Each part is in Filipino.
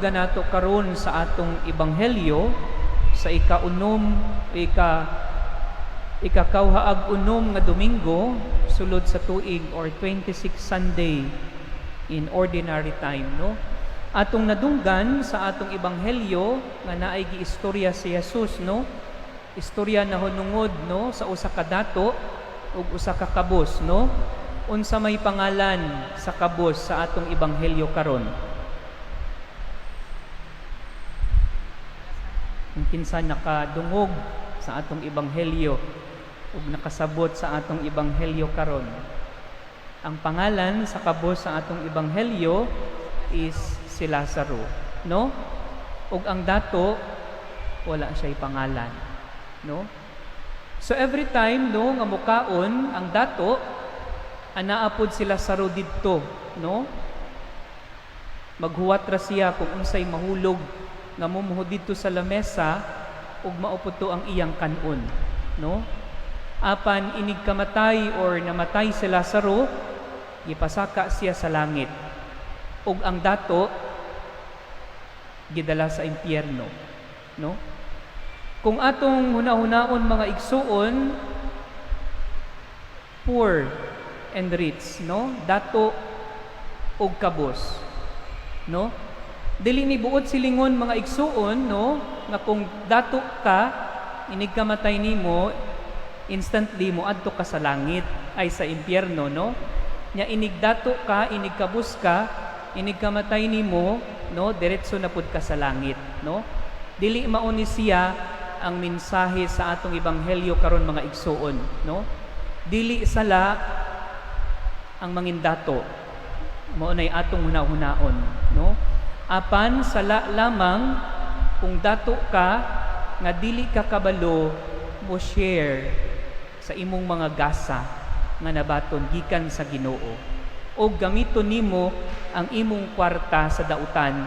Ganato karon sa atong ebanghelyo sa ikakawhaag-unom nga Domingo sulod sa tuig or 26 Sunday in ordinary time, no? Atong nadunggan sa atong ebanghelyo nga naay giistorya si Jesus, no? Istorya na hunungod, no, sa usa ka dato ug usa ka kabos, no? Unsa may pangalan sa kabos sa atong ebanghelyo karon? Ang kinsa nakadungog sa atong ebanghelyo ug nakasabot sa atong ebanghelyo karon. Ang pangalan sa kabos sa atong ebanghelyo is si Lazaro, no? Ug ang dato wala siya'y pangalan, no? So every time, no, nga mukaon ang dato, anaapod si Lazaro didto, no? Maghuwat ra siya kung unsay mahulog nga mumuhod dito sa lamesa ug maupod to ang iyang kanon, no? Apan inig kamatay or namatay si Lazaro, gipasaka siya sa langit. Ug ang dato gidala sa impyerno, no? Kung atong hunahunaon mga igsuon, poor and rich, no? Dato ug kabos, no? Dili ni buot silingon mga igsuon, no, nga kung dato ka, inig kamatay nimo, instantly mo adto ka sa langit ay sa impyerno, no? Nya inig dato ka, inig kabus ka, inig kamatay nimo, no, diretso na pud ka sa langit, no? Dili mao ni siya ang mensahe sa atong ebanghelyo karon mga igsuon, no? Dili sala ang mangindato. Mao nay atong hunahunaon, no? Apan sala lamang kung dato ka nga dili ka kabalo mo share sa imong mga gasa nga nabaton gikan sa Ginoo o gamiton nimo ang imong kwarta sa dautan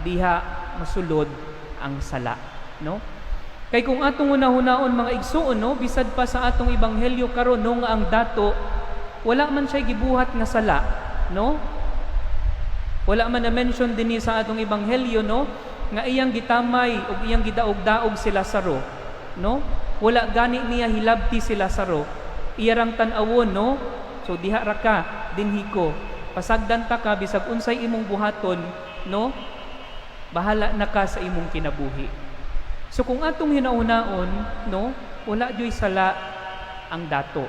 diha masulod ang sala, no? Kay kung atong hunahunaon mga igsuon, no, bisad pa sa atong ebanghelyo karon, no, nga ang dato wala man siya gibuhat nga sala, no? Wala man na-mention din sa atong ebanghelyo, no, nga iyang gitamay ug iyang gidaog-daog si Lazaro, no? Wala gani niya hilabti si Lazaro. Iyarang tan-awon, no? So diha ra ka dinhi ko. Pasagdan ta ka bisag unsay imong buhaton, no? Bahala na ka sa imong kinabuhi. So kung atong hinahunaon, no, wala joy sala ang dato.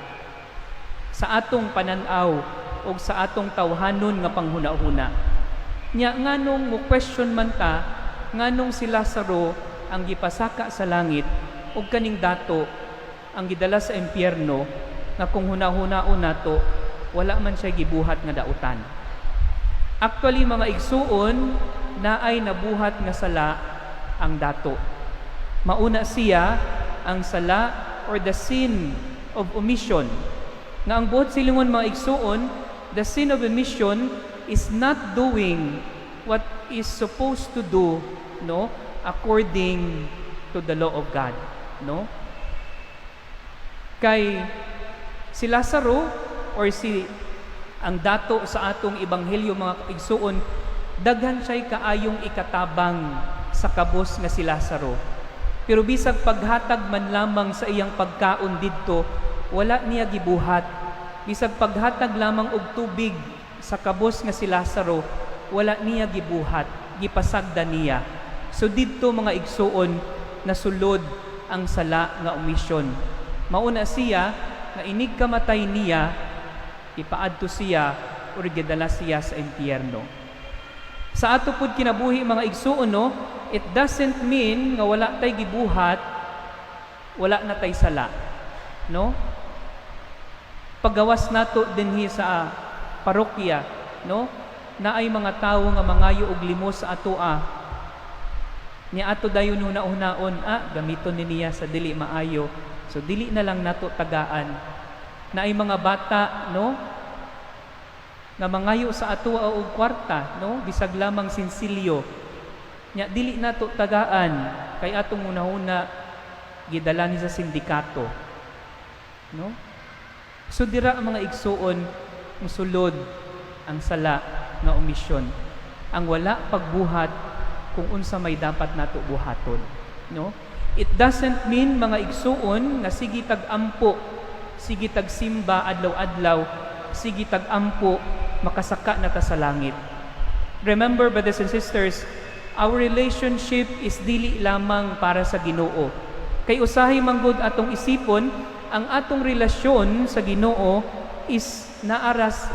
Sa atong pananaw o sa atong tawhanon nga panghuna-huna. Nya nganong mo question man ta, nganong si Lazaro ang gipasaka sa langit ug kaning dato ang gidala sa impyerno nga kung hunahunaon nato wala man siya gibuhat nga dautan. Actually mga igsuon, naay nabuhat nga sala ang dato. Mauna siya ang sala or the sin of omission. Nga ang buot silingon mga igsuon, the sin of omission is not doing what is supposed to do, no, according to the law of God, no? Kay si Lazaro or ang dato sa atong ebanghelyo mga igsuon, daghan siya'y kaayong ikatabang sa kabos nga si Lazaro. Pero bisag paghatag man lamang sa iyang pagkaon didto, wala niya gibuhat. Bisag paghatag lamang og tubig sa kabos nga si Lazaro, wala niya gibuhat, gipasagda niya. So didto mga igsuon, nasulod ang sala nga omisyon. Mauna siya, nga inig kamatay niya, ipaadto siya, o gidala siya sa impyerno. Sa ato pud kinabuhi mga igsuon, no, it doesn't mean nga wala tay gibuhat, wala na tay sala, no? Paggawas nato dinhi sa parokya, no, na ay mga tawo nga mangayo og limos sa atoa. Ni ato dayon hunaon, gamiton ni niya sa dili maayo. So dili na lang nato tagaan. Na ay mga bata, no, nga mangayo sa atoa og kwarta, no, bisag lamang sinsilyo. Nya dili nato tagaan kay atong hunahuna gidala ni sa sindikato, no? So dira ang mga igsuon musulod ang sala nga omisyon. Ang wala pagbuhat kung unsa may dapat nato buhaton, no? It doesn't mean mga igsuon nga sige tag-ampo, sige tag-simba adlaw-adlaw, sige tag-ampo makasaka na ta sa langit. Remember, brothers and sisters, our relationship is dili lamang para sa Ginoo. Kay usahay manggod atong isipon, ang atong relasyon sa Ginoo is naaras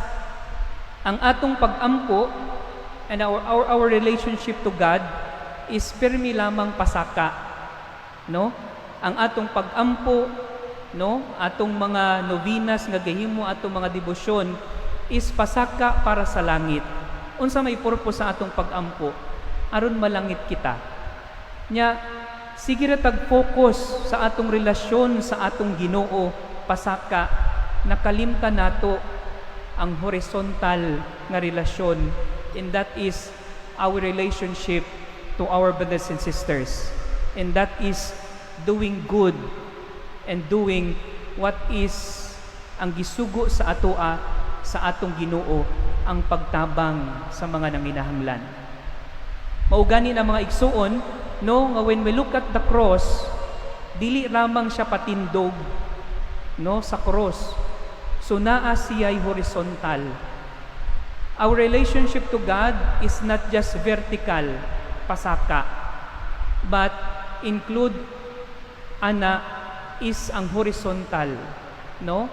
ang atong pag-ampo and our relationship to God is pirmi lamang pasaka. No? Ang atong pag-ampo, no, atong mga novenas nga gahimo, atong mga debosyon is pasaka para sa langit. Unsa may purpose sa atong pag-ampo? Aron malangit kita. Nya sige ra tag-focus sa atong relasyon sa atong Ginoo, pasaka nakalimtan nato ang horizontal nga relasyon, and that is our relationship to our brothers and sisters. And that is doing good and doing what is ang gisugo sa atoa sa atong Ginoo, ang pagtabang sa mga nanginahanglan. Maugani na mga igsuon, no, nga when we look at the cross, dili lamang siya patindog, no, sa cross. So naa siya'y horizontal. Our relationship to God is not just vertical, pasaka, but include ana is ang horizontal, no?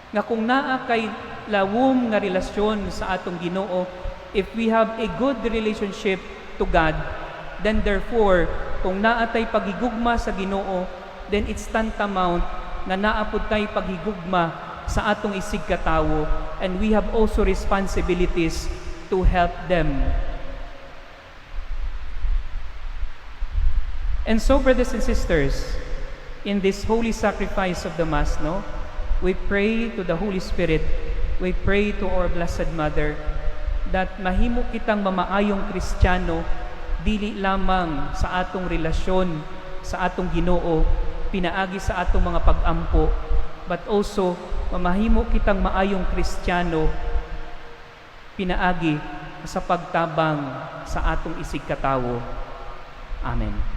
Nga kung naa kay lawom nga relasyon sa atong Ginoo, if we have a good relationship to God, then therefore kung naa tay paghigugma sa Ginoo, then it's tantamount nga naapod tay paghigugma sa atong isig katawo, and we have also responsibilities to help them. And so, brothers and sisters, in this holy sacrifice of the Mass, no, we pray to the Holy Spirit, we pray to our Blessed Mother, that mahimo kitang mamaayong Kristiyano, dili lamang sa atong relasyon, sa atong Ginoo, pinaagi sa atong mga pag-ampo, but also, mamahimo kitang maayong Kristiyano, pinaagi sa pagtabang sa atong isig katawo. Amen.